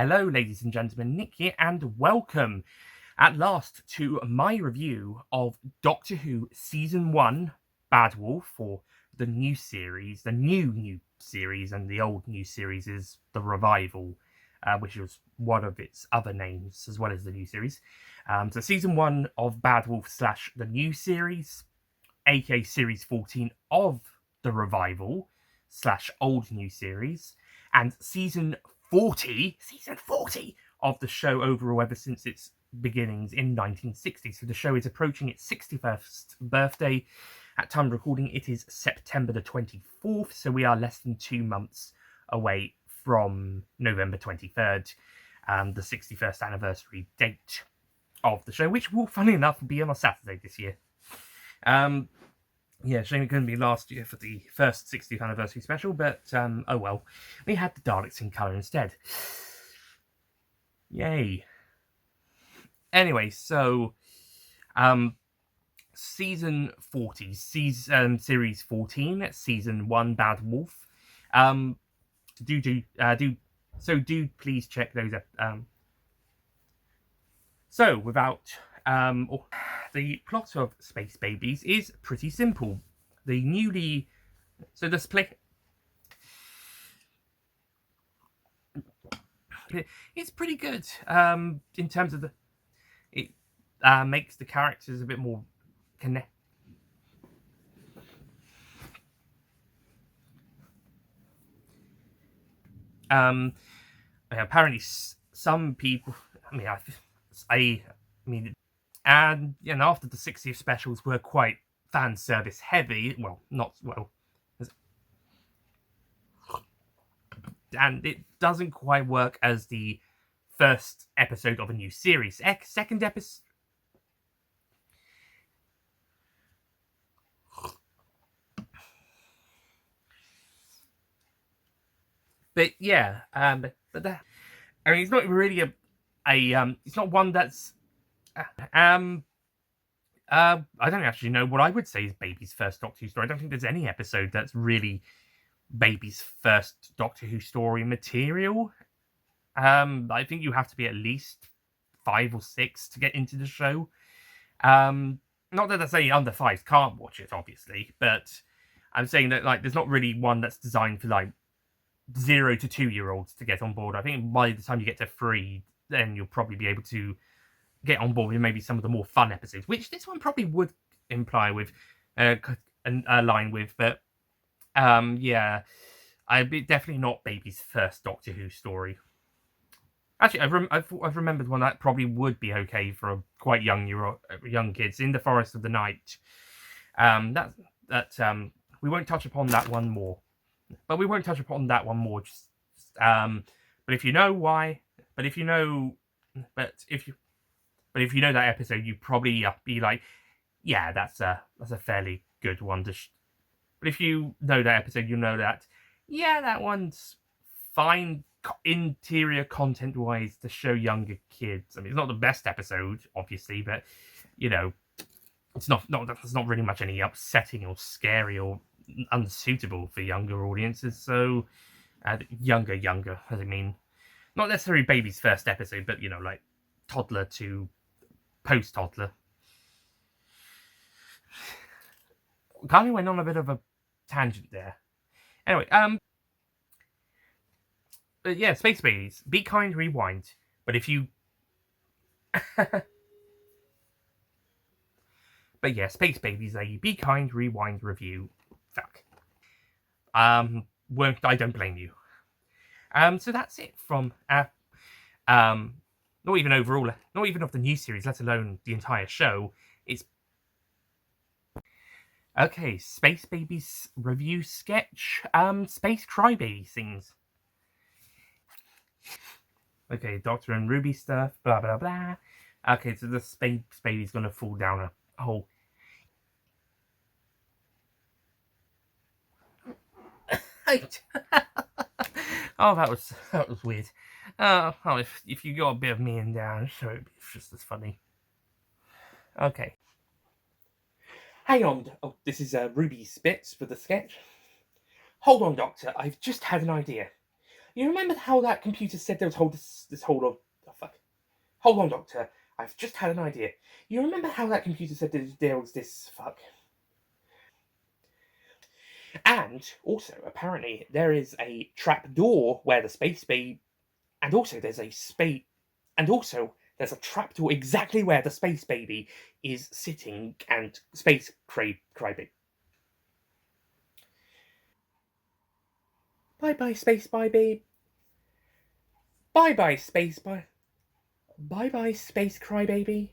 Hello, ladies and gentlemen, Nick here, and welcome at last to my review of Doctor Who Season 1 Bad Wolf, for the new series, the new series, and the old new series is The Revival, which was one of its other names, as well as the new series. So Season 1 of Bad Wolf / the new series, aka Series 14 of The Revival / old new series, and season 40 of the show overall ever since its beginnings in 1960. So the show is approaching its 61st birthday. At time of recording, it is September the 24th, so we are less than 2 months away from November 23rd, the 61st anniversary date of the show, which will, funny enough, be on a Saturday this year. Yeah, shame it couldn't be last year for the first 60th anniversary special, but oh well. We had the Daleks in colour instead. Yay. Anyway, so season 40, series 14, season 1, Bad Wolf. Do please check those up. So without the plot of Space Babies is pretty simple. The split. It's pretty good in terms of it makes the characters a bit more connect. Apparently some people, and after the 60th specials were quite fan service heavy, and it doesn't quite work as the first episode of a new series. Second episode. But yeah, it's not really it's not one that's I don't actually know what I would say is Baby's first Doctor Who story. I don't think there's any episode that's really Baby's first Doctor Who story material. I think you have to be at least 5 or 6 to get into the show. Not that I say under 5s can't watch it, obviously, but I'm saying that there's not really one that's designed for 0 to 2-year-olds to get on board. I think by the time you get to 3, then you'll probably be able to get on board with maybe some of the more fun episodes, which this one probably would imply with align with. But yeah, definitely not Baby's first Doctor Who story. Actually, I've remembered one that probably would be okay for quite young kids. In the Forest of the Night. We won't touch upon that one more. But if you know why, if you know that episode, you probably be like, yeah, that's a fairly good one to. But if you know that episode, you know that, yeah, that one's fine interior content wise to show younger kids. I mean, it's not the best episode, obviously, but it's not there's not really much any upsetting or scary or unsuitable for younger audiences. So younger, as I mean, not necessarily Baby's first episode, but toddler to post-toddler. Kind of went on a bit of a tangent there. Anyway, but yeah, Space Babies. Be kind, rewind. But if you... But yeah, Space Babies, a Be Kind, Rewind review. Fuck. I don't blame you. So that's it from... not even overall, not even of the new series, let alone the entire show. It's... Okay, Space Babies review sketch. Space Crybaby things. Okay, Doctor and Ruby stuff, blah, blah, blah. Okay, so the Space Baby's gonna fall down a hole. Oh, that was weird. If you got a bit of me in down, so it's just as funny. Okay. Hang on. Oh, this is Ruby Spitz for the sketch. Hold on, Doctor. I've just had an idea. You remember how that computer said there was this whole of... Oh, fuck. Hold on, Doctor. I've just had an idea. You remember how that computer said there was this... Fuck. And also, apparently, there is a trap door where the space baby... And also, there's a space... And also, there's a trapdoor exactly where the space baby is sitting and space crybaby. Bye-bye, space baby. Bye-bye, space bye. Bye-bye, space crybaby.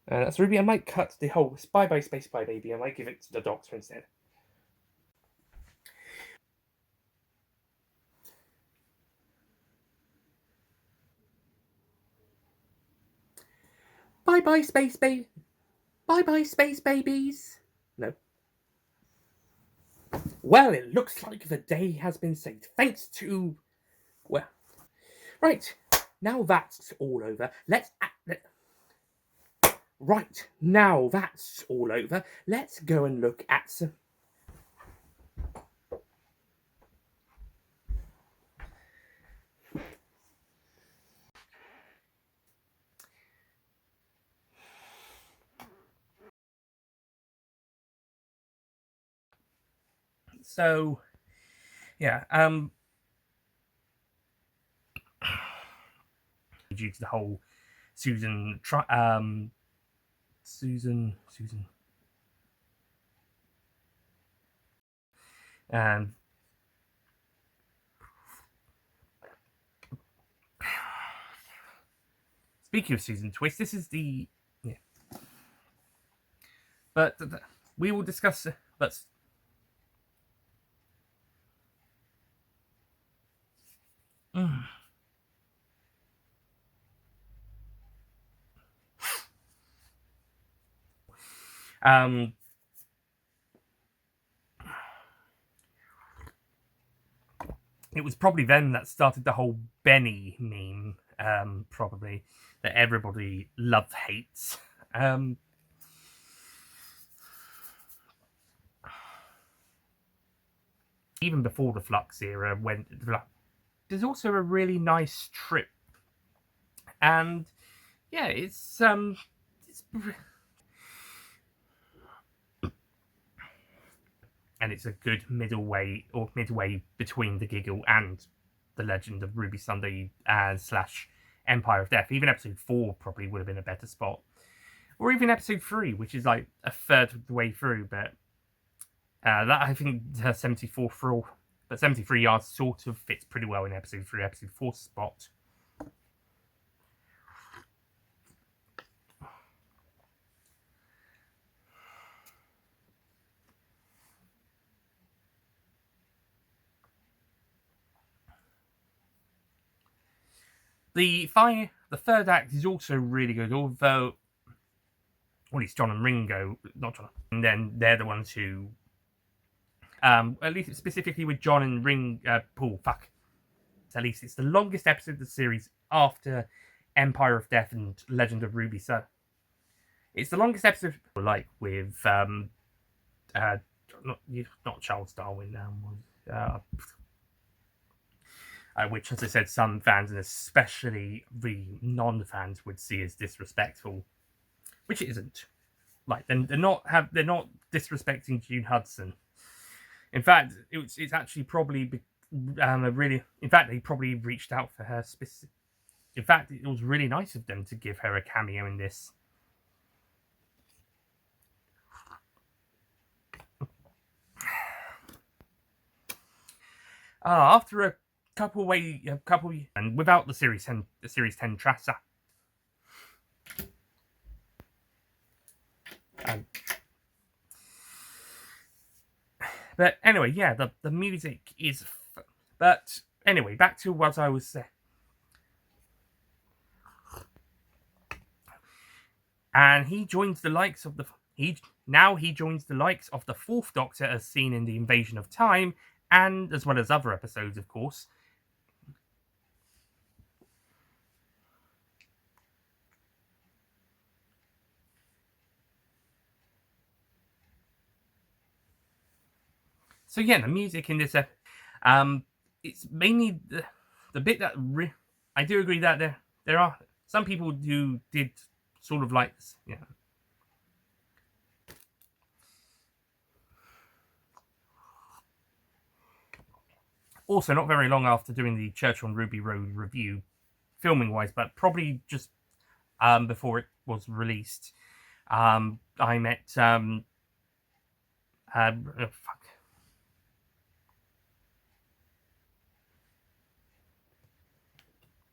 That's Ruby. I might cut the whole bye-bye, space bye baby. I might give it to the Doctor instead. Bye-bye, space baby. Bye-bye, space babies. No. Well, it looks like the day has been saved. Thanks to... Well... Right. Now that's all over. Right. Now that's all over. Let's go and look at some... So, yeah, due to the whole Susan, and speaking of Susan Twist, this is the, yeah, but we will discuss, but it was probably then that started the whole Benny meme, probably, that everybody hates. Even before the Flux era, when there's also a really nice trip, and yeah, it's and it's a good midway between the Giggle and the Legend of Ruby Sunday slash Empire of Death. Even episode 4 probably would have been a better spot, or even episode 3, which is like a third of the way through. But that, I think, 73 yards sort of fits pretty well in episode 3, episode 4 spot. The third act is also really good, although, well, it's John and Ringo, not John, and then they're the ones who, at least specifically with John and Paul, at least it's the longest episode of the series after Empire of Death and Legend of Ruby. So it's the longest episode, like with not Charles Darwin, which, as I said, some fans, and especially the non-fans, would see as disrespectful, which it isn't. Like, they're not disrespecting June Hudson. In fact, it's actually probably in fact, they probably reached out for her specific. In fact, it was really nice of them to give her a cameo in this. After a couple, and without the series 10 Trassa. But anyway, yeah, the music is. But anyway, back to what I was saying. And he joins the likes of the. He joins the likes of the Fourth Doctor, as seen in the Invasion of Time, and as well as other episodes, of course. So yeah, the music in this, it's mainly the bit that I do agree that there are some people who did sort of like this, yeah. Also, not very long after doing the Church on Ruby Road review, filming wise, but probably just before it was released, I met fuck.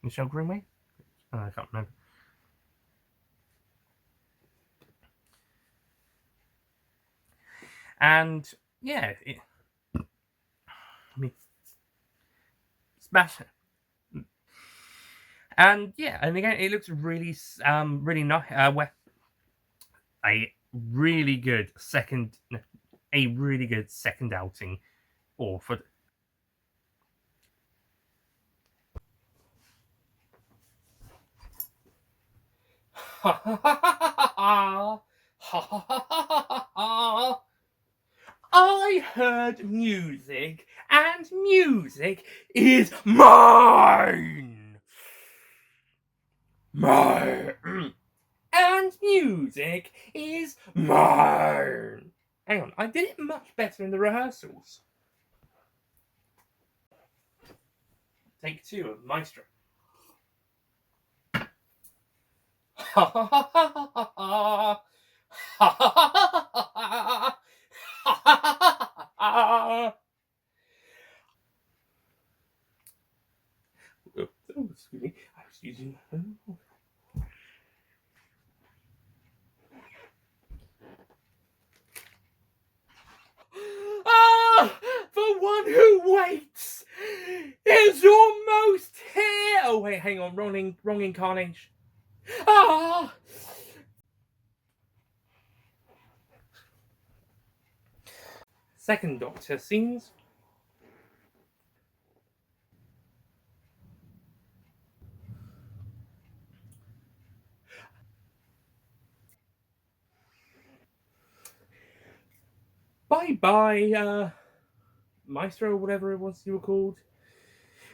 Michelle Greenway? I can't remember. And yeah, I mean, smash. And yeah, and again, it looks really, really nice. A really good second, a really good second outing, or for. I heard music, and music is mine. Mine. And music is mine. Hang on, I did it much better in the rehearsals. Take 2 of Maestro. Ha ha ha ha ha ha. Ha ha ha ha ha. Ha ha ha. Oh, excuse me. I was using. Ah, the one who waits is almost here. Oh wait, hang on, wrong incarnation. Ah. Second Doctor scenes. Bye bye, Maestro, or whatever it was you were called.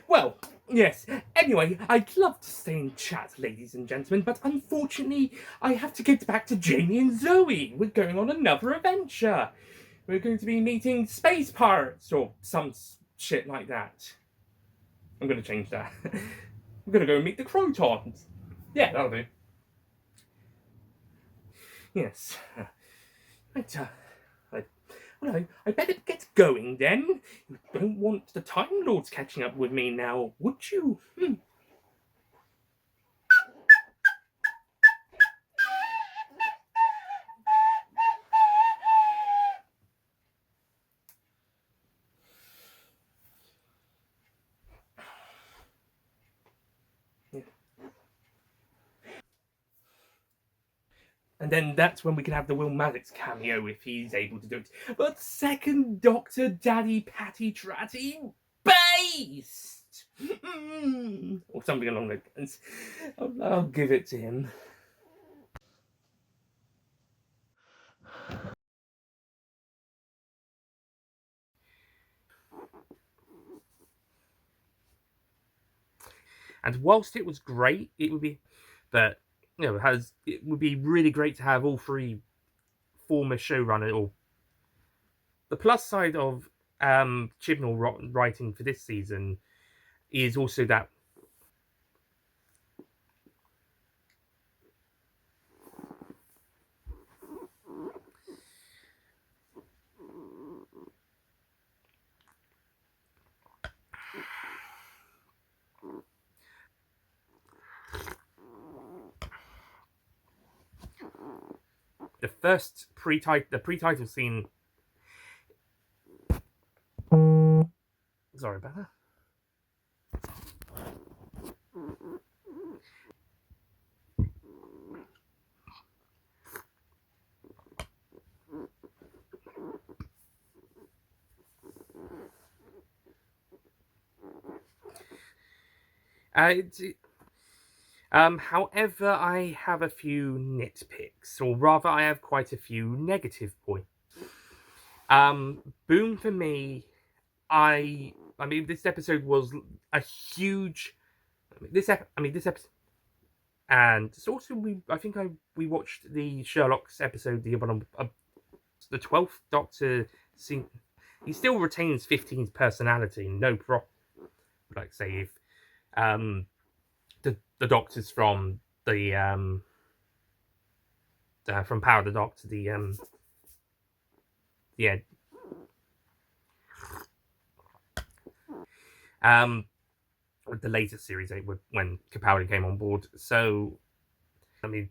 Well, yes. Anyway, I'd love to stay and chat, ladies and gentlemen, but unfortunately, I have to get back to Jamie and Zoe. We're going on another adventure. We're going to be meeting space pirates or some shit like that. I'm going to change that. I'm going to go meet the Crotons. Yeah, that'll do. Yes. Right, I better get going then. You don't want the Time Lords catching up with me now, would you? Yeah. And then that's when we can have the Will Maddox cameo if he's able to do it. But second Doctor Daddy Patty Tratty Based! Or something along those lines. I'll give it to him. And whilst it was great, it would be, but it would be really great to have all 3 former showrunners. Or the plus side of Chibnall writing for this season is also that the first pre-title scene. Sorry about that. However, I have a few nitpicks, or rather, I have quite a few negative points. Boom for me. I mean, this episode was a huge. This episode, and it's also we watched the Sherlock's episode the other one, the 12th Doctor. He still retains 15's personality, no problem. Like say if the Doctors from the from Power of the Doctor, yeah. The latest series when Capaldi came on board. So, I mean,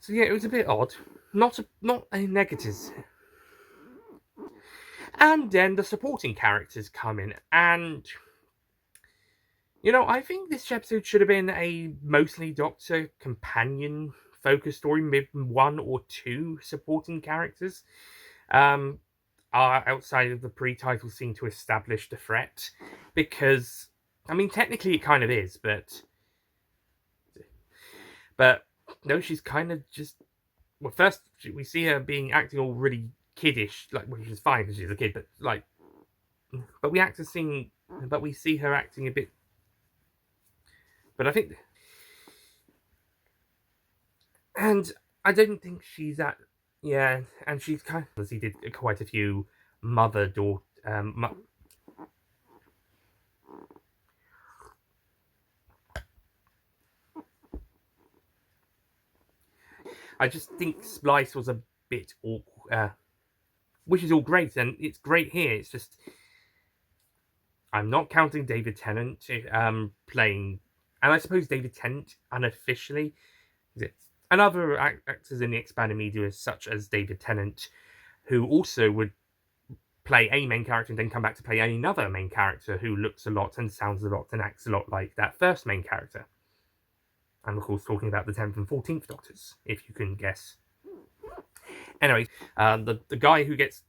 so yeah, it was a bit odd. Not a negatives. And then the supporting characters come in, and I think this episode should have been a mostly Doctor companion focused story with one or two supporting characters. Are outside of the pre-title scene to establish the threat, because I mean technically it kind of is, but no, she's kind of just first we see her acting all really kiddish, like which is fine because she's a kid, but we see her acting a bit. But I think, and I don't think she's at. Yeah, and she's kind of, as he did quite a few mother-daughter. I just think Splice was a bit awkward, which is all great, and it's great here. It's just I'm not counting David Tennant playing, and I suppose David Tennant unofficially, and other actors in the expanded media, such as David Tennant, who also would play a main character and then come back to play another main character who looks a lot and sounds a lot and acts a lot like that first main character. I'm of course talking about the 10th and 14th Doctors, if you can guess. Anyway, the guy who gets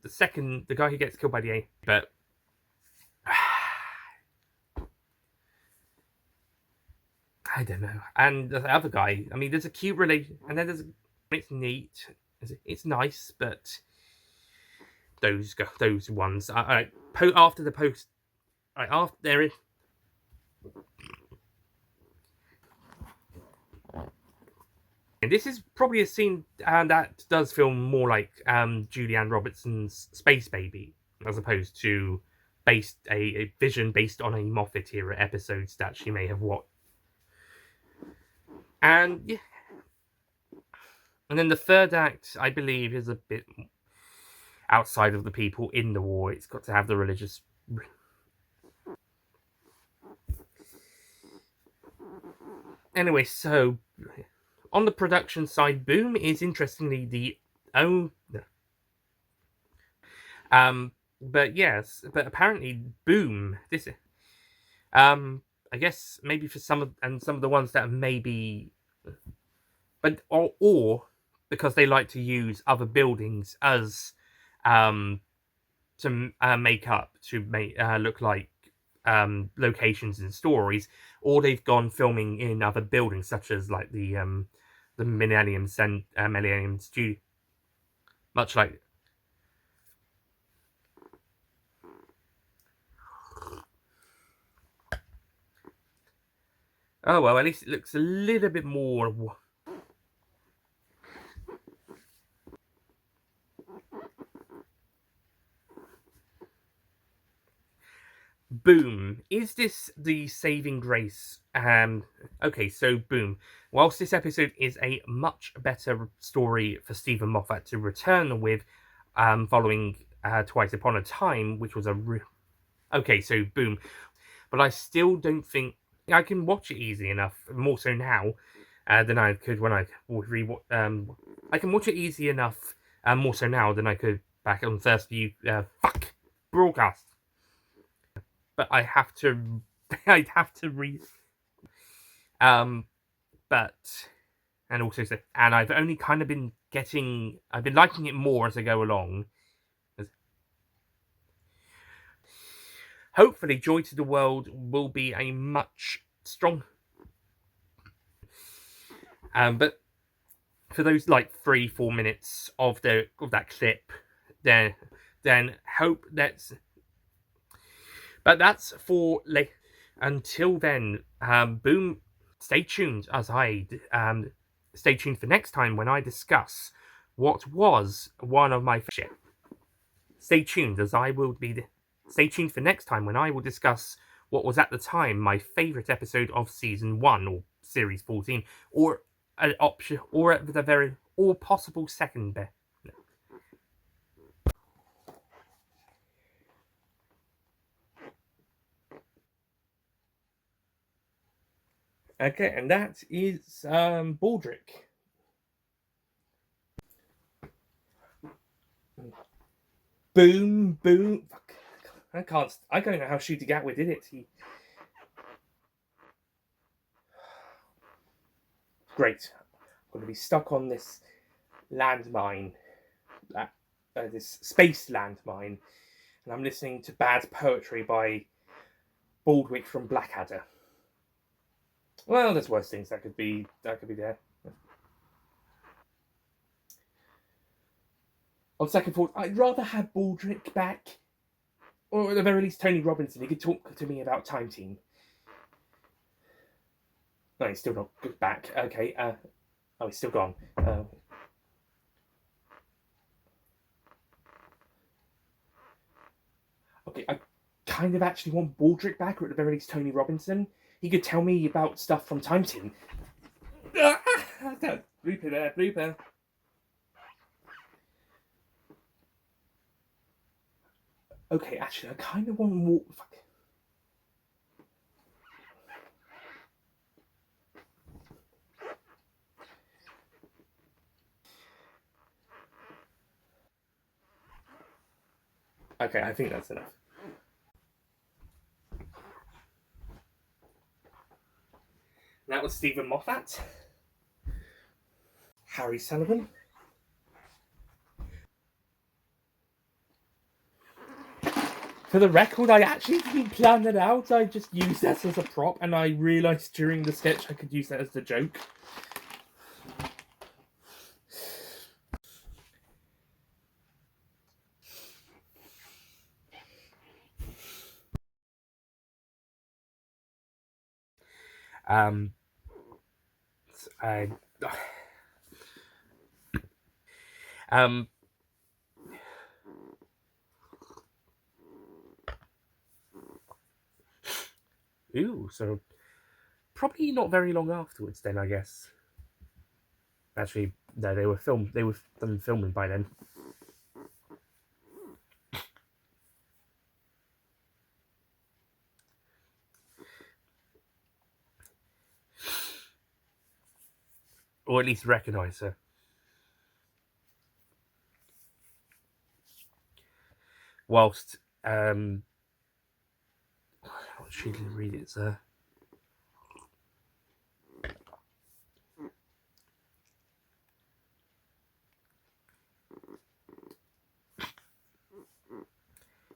killed by the A, but I don't know. And the other guy, I mean, there's a cute relation, and then it's neat, it's nice, but those ones, after the post, after there is. And this is probably a scene that does feel more like Julianne Robertson's Space Baby, as opposed to a vision based on a Moffat era episodes that she may have watched. And yeah, and then the third act, I believe, is a bit outside of the people in the war. It's got to have the religious. Anyway, so on the production side, Boom is interestingly the but apparently Boom, this I guess maybe for some of the ones that maybe, but or because they like to use other buildings as to make look like locations in stories, or they've gone filming in other buildings such as like the Millennium Studio, much like. Oh well, at least it looks a little bit more. Boom. Is this the saving grace? Okay, so Boom. Whilst this episode is a much better story for Stephen Moffat to return with, following Twice Upon a Time, which was okay, so Boom. But I still don't think I can watch it easy enough, more so now than I could when I I can watch it easy enough, more so now than I could back on first view. Broadcast. But I have to, I'd have to read. But and also, and I've only kind of been I've been liking it more as I go along. Hopefully, Joy to the World will be a much strong. But for those like 3-4 minutes of that clip, then hope that's. But that's for like until then. Boom. Stay tuned as I stay tuned for next time when I discuss what was one of my favorite. Stay tuned as I will be. Stay tuned for next time when I will discuss what was at the time my favorite episode of season 1 or series 14, or an option, or at the very, or possible second best. Okay, and that is Baldric. Boom, boom. Fuck. I don't know how Shooty Gatwa did it. Great. I'm going to be stuck on this landmine, this space landmine, and I'm listening to bad poetry by Baldric from Blackadder. Well, there's worse things that could be there. On second thought, I'd rather have Baldric back, or at the very least Tony Robinson. He could talk to me about Time Team. No, he's still not back. Okay. Oh, he's still gone. Okay, I kind of actually want Baldric back, or at the very least Tony Robinson. He could tell me about stuff from Time Team. Blooper there, blooper. Okay, actually, I kind of want more. Fuck. Okay, I think that's enough. That was Stephen Moffat, Harry Sullivan, for the record, I actually didn't plan that out. I just used that as a prop, and I realised during the sketch I could use that as the joke. I Ooh, so probably not very long afterwards then, I guess. Actually, no, they were done filming by then. Or at least recognise her. Whilst what should I read it, sir?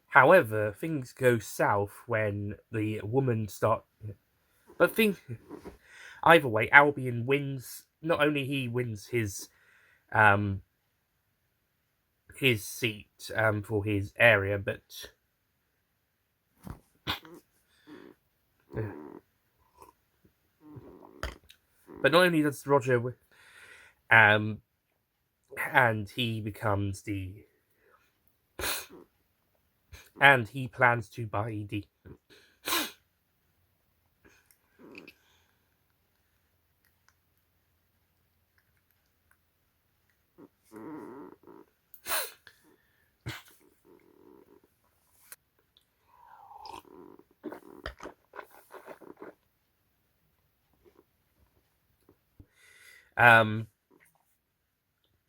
However, things go south when the woman start. But either way, Albion wins. Not only he wins his seat for his area, but not only does Roger and he becomes and he plans to buy the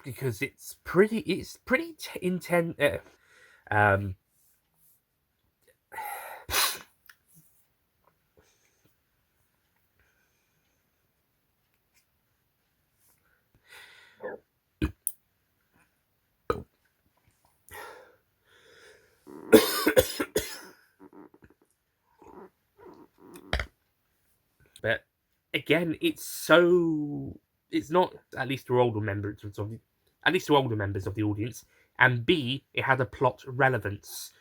because it's pretty intense. But again, it's so it's not, at least to older members of the, at least to older members of the audience, and B, it had a plot relevance,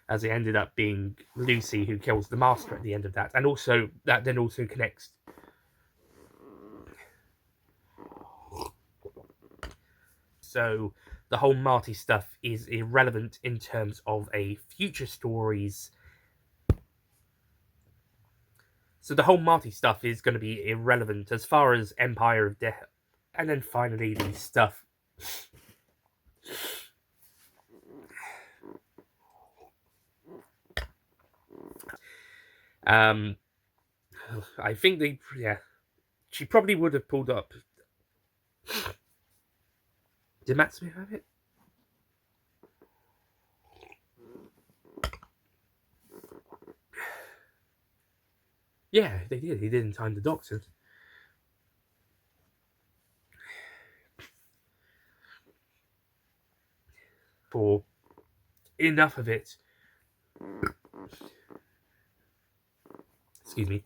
as it ended up being Lucy who kills the master at the end of that, and also that then also connects. So the whole Marty stuff is irrelevant in terms of a future stories. So the whole Marty stuff is going to be irrelevant as far as Empire of Death. And then finally the stuff. I think she probably would have pulled up. Did Matt Smith have it? Yeah, they did. He did in Time the Doctor. For enough of it. Excuse me.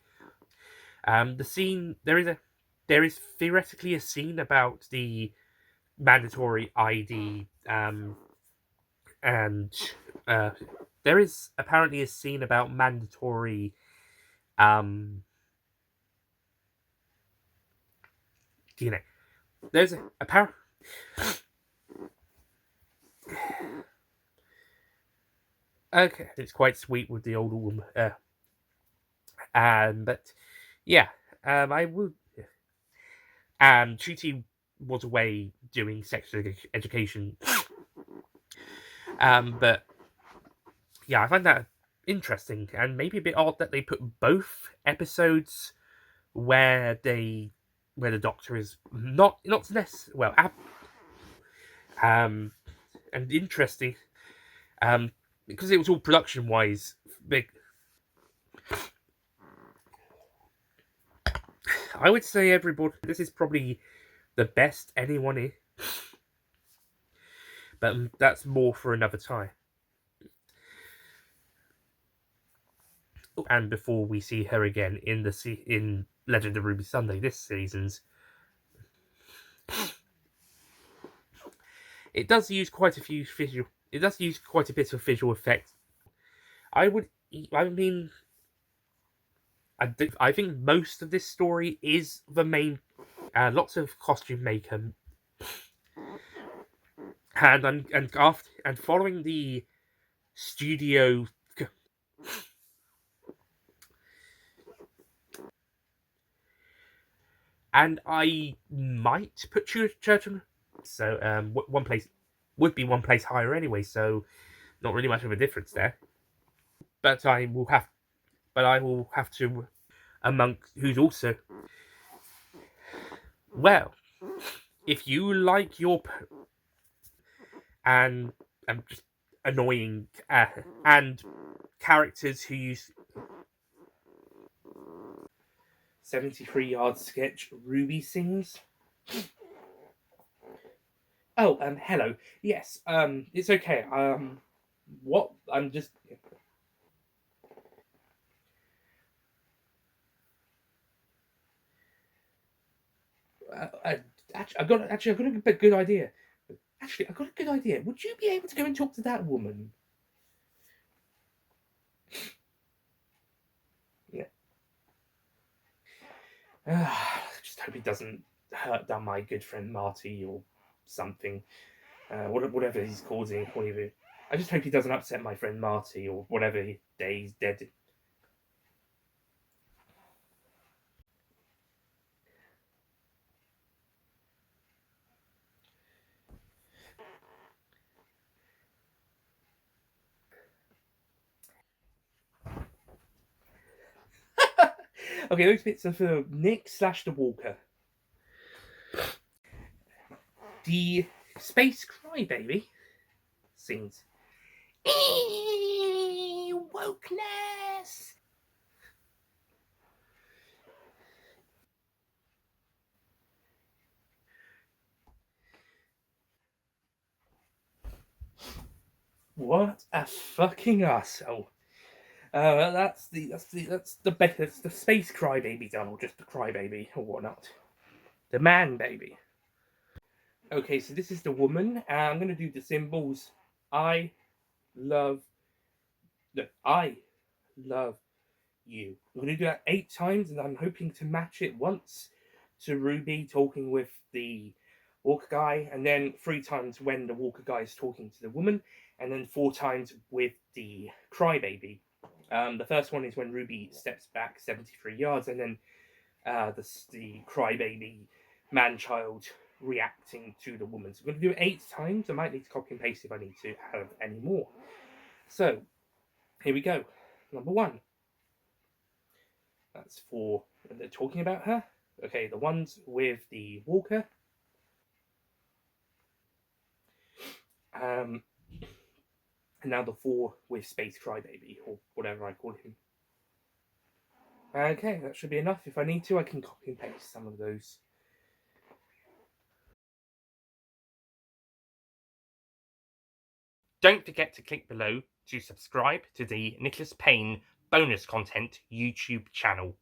The scene there is theoretically a scene about the mandatory ID, and there is apparently a scene about mandatory DNA. There's a apparent. Okay, it's quite sweet with the old woman. But yeah, I would. Chuti was away doing sex education. But yeah, I find that interesting and maybe a bit odd that they put both episodes where the Doctor is not less well, and interesting, because it was all production wise big. I would say everybody. This is probably the best anyone is, but that's more for another time. And before we see her again in Legend of Ruby Sunday this season's, it does use quite a few visual. It does use quite a bit of visual effects. I think most of this story is the main. Lots of costume maker, and following the studio. And I might put Church on. So one place would be one place higher anyway. So not really much of a difference there. But I will have to among who's also well. If you like your and just annoying and characters who use 73-yard sketch Ruby sings. Oh, hello. Yes, it's okay. What? I'm just. I've got a good idea. Actually, I've got a good idea. Would you be able to go and talk to that woman? Yeah. I just hope it doesn't hurt down my good friend Marty or something. Whatever he's causing. Whatever. I just hope he doesn't upset my friend Marty or whatever day he's dead. Okay, those bits are for Nick / the Walker. The Space Crybaby sings. Wokeness. What a fucking asshole! That's the Space Crybaby done, or just the Crybaby or whatnot. The man baby. Okay, so this is the woman, and I'm going to do the symbols. I love. Look, I love you. I'm going to do that 8 times, and I'm hoping to match it once to Ruby talking with the Walker guy, and then 3 times when the Walker guy is talking to the woman, and then 4 times with the crybaby. The first one is when Ruby steps back 73 yards, and then the crybaby man-child reacting to the woman. So I'm going to do it 8 times. I might need to copy and paste if I need to have any more. So here we go. Number 1. That's for when they're talking about her. Okay, the ones with the Walker. And now the 4 with Space Crybaby, or whatever I call him. Okay, that should be enough. If I need to, I can copy and paste some of those. Don't forget to click below to subscribe to the Nicholas Payne bonus content YouTube channel.